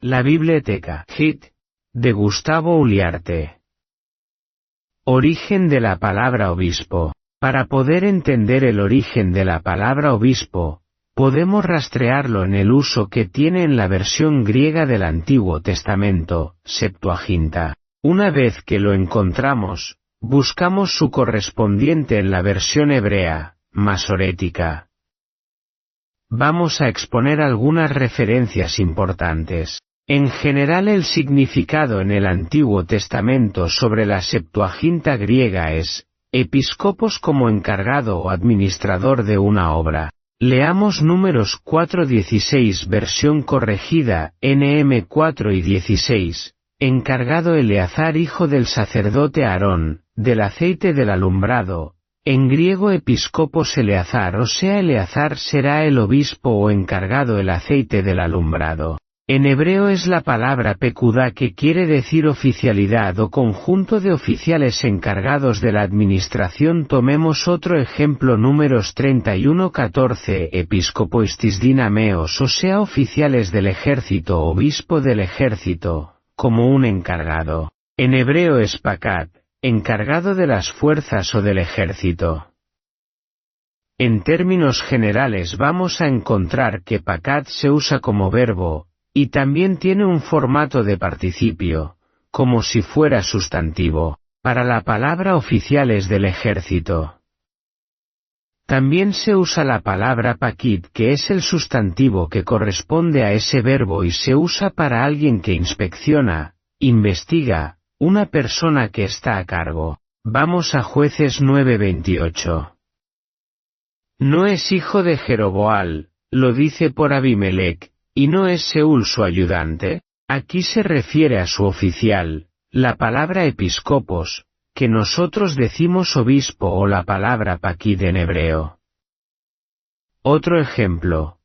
La Biblioteca Hit, de Gustavo Uliarte. Origen de la palabra obispo. Para poder entender el origen de la palabra obispo, podemos rastrearlo en el uso que tiene en la versión griega del Antiguo Testamento, Septuaginta. Una vez que lo encontramos, buscamos su correspondiente en la versión hebrea, masorética. Vamos a exponer algunas referencias importantes. En general, el significado en el Antiguo Testamento sobre la Septuaginta griega es episcopos como encargado o administrador de una obra. Leamos Números 4:16 versión corregida, NM 4 y 16. Encargado Eleazar hijo del sacerdote Aarón, del aceite del alumbrado. En griego episcopos Eleazar, o sea Eleazar será el obispo o encargado el aceite del alumbrado. En hebreo es la palabra pekudá, que quiere decir oficialidad o conjunto de oficiales encargados de la administración. Tomemos otro ejemplo, Números 31:14, episcopoistis dinameos, o sea oficiales del ejército, obispo del ejército, como un encargado. En hebreo es pakat, encargado de las fuerzas o del ejército. En términos generales vamos a encontrar que pakat se usa como verbo, y también tiene un formato de participio, como si fuera sustantivo, para la palabra oficiales del ejército. También se usa la palabra pakit, que es el sustantivo que corresponde a ese verbo y se usa para alguien que inspecciona, investiga, una persona que está a cargo. Vamos a Jueces 9:28. No es hijo de Jeroboal, lo dice por Abimelec, ¿y no es Seúl su ayudante? Aquí se refiere a su oficial, la palabra episcopos, que nosotros decimos obispo, o la palabra pakid en hebreo. Otro ejemplo.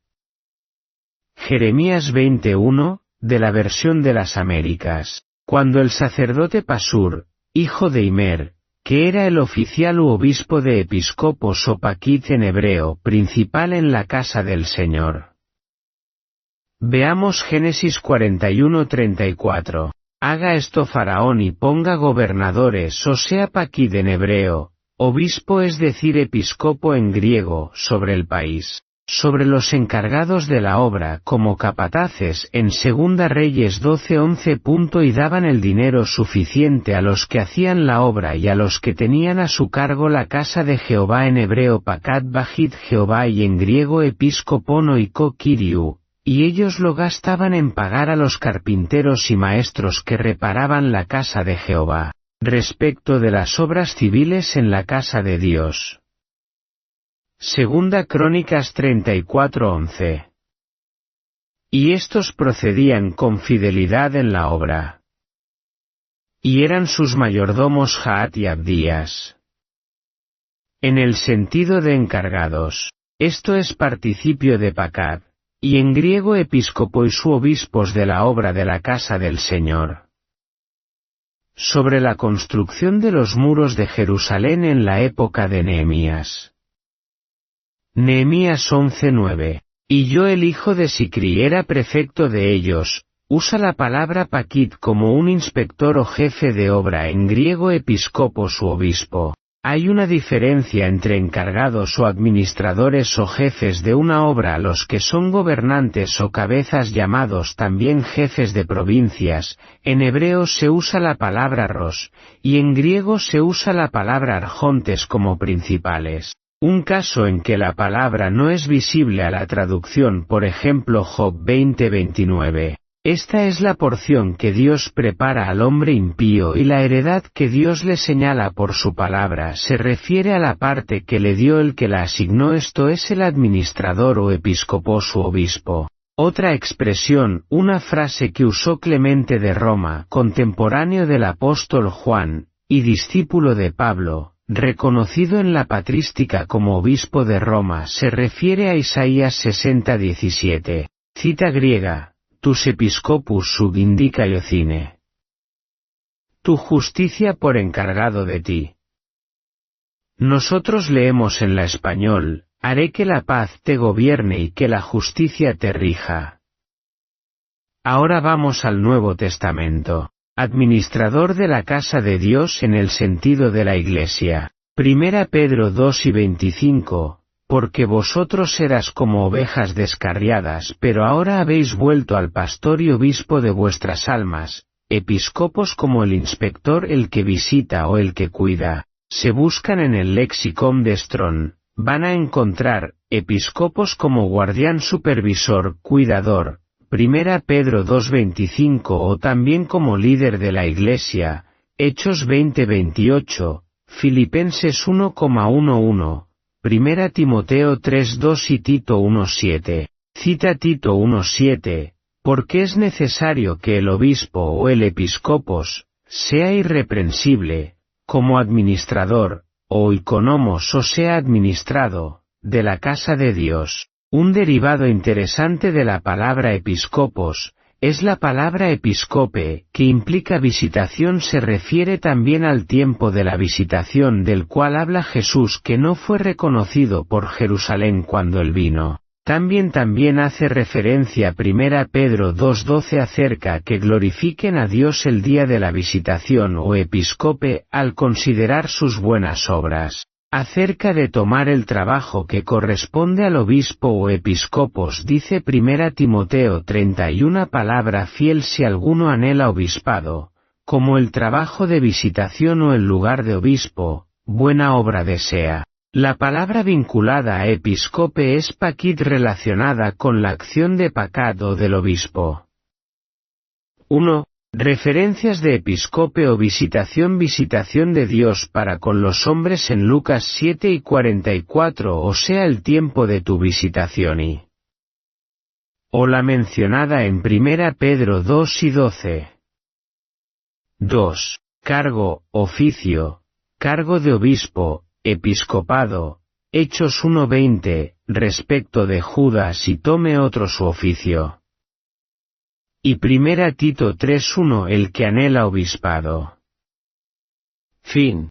Jeremías 20:1, de la versión de las Américas. Cuando el sacerdote Pasur, hijo de Imer, que era el oficial u obispo de episcopos o pakid en hebreo, principal en la casa del Señor. Veamos Génesis 41:34. Haga esto Faraón y ponga gobernadores, o sea pakid en hebreo, obispo es decir episcopo en griego, sobre el país, sobre los encargados de la obra como capataces en Segunda Reyes 12:11. Y daban el dinero suficiente a los que hacían la obra y a los que tenían a su cargo la casa de Jehová, en hebreo pakat bajit Jehová y en griego episcopon oiko kiriu. Y ellos lo gastaban en pagar a los carpinteros y maestros que reparaban la casa de Jehová, respecto de las obras civiles en la casa de Dios. Segunda Crónicas 34:11. Y estos procedían con fidelidad en la obra. Y eran sus mayordomos Jaat y Abdías. En el sentido de encargados, esto es participio de pakat, y en griego episcopo y su obispos de la obra de la casa del Señor. Sobre la construcción de los muros de Jerusalén en la época de Nehemías. Nehemías 11:9. Y yo el hijo de Sicri era prefecto de ellos, usa la palabra pakit como un inspector o jefe de obra, en griego episcopos u obispo. Hay una diferencia entre encargados o administradores o jefes de una obra, los que son gobernantes o cabezas llamados también jefes de provincias. En hebreo se usa la palabra ros, y en griego se usa la palabra arjontes como principales. Un caso en que la palabra no es visible a la traducción, por ejemplo Job 20:29. Esta es la porción que Dios prepara al hombre impío, y la heredad que Dios le señala por su palabra se refiere a la parte que le dio el que la asignó, esto es el administrador o episcopos u obispo. Otra expresión, una frase que usó Clemente de Roma, contemporáneo del apóstol Juan, y discípulo de Pablo, reconocido en la patrística como obispo de Roma, se refiere a Isaías 60:17. Cita griega. Tus episcopus sub indica iocine. Tu justicia por encargado de ti. Nosotros leemos en la español, haré que la paz te gobierne y que la justicia te rija. Ahora vamos al Nuevo Testamento. Administrador de la casa de Dios en el sentido de la Iglesia. 1 Pedro 2 y 25, porque vosotros eras como ovejas descarriadas, pero ahora habéis vuelto al pastor y obispo de vuestras almas, episcopos como el inspector, el que visita o el que cuida. Se buscan en el lexicon de Strong, van a encontrar, episcopos como guardián, supervisor, cuidador, 1 Pedro 2:25, o también como líder de la Iglesia, Hechos 20:28, Filipenses 1,11, 1 Timoteo 3:2 y Tito 1:7. Cita Tito 1:7, porque es necesario que el obispo o el episcopos sea irreprensible, como administrador, o iconomos, o sea administrado, de la casa de Dios. Un derivado interesante de la palabra episcopos, es la palabra episcope, que implica visitación. Se refiere también al tiempo de la visitación del cual habla Jesús, que no fue reconocido por Jerusalén cuando él vino. También hace referencia a 1 Pedro 2:12 acerca que glorifiquen a Dios el día de la visitación o episcope, al considerar sus buenas obras. Acerca de tomar el trabajo que corresponde al obispo o episcopos, dice 1 Timoteo 31, palabra fiel: si alguno anhela obispado, como el trabajo de visitación o el lugar de obispo, buena obra desea. La palabra vinculada a episcope es paquid, relacionada con la acción de pacat o del obispo. 1. Referencias de episcope o visitación: visitación de Dios para con los hombres en Lucas 7 y 44, o sea el tiempo de tu visitación, y o la mencionada en 1 Pedro 2 y 12. 2. Cargo, oficio, cargo de obispo, episcopado, Hechos 1:20, respecto de Judas: y tome otro su oficio. Y 1 Tito 3:1, el que anhela obispado. Fin.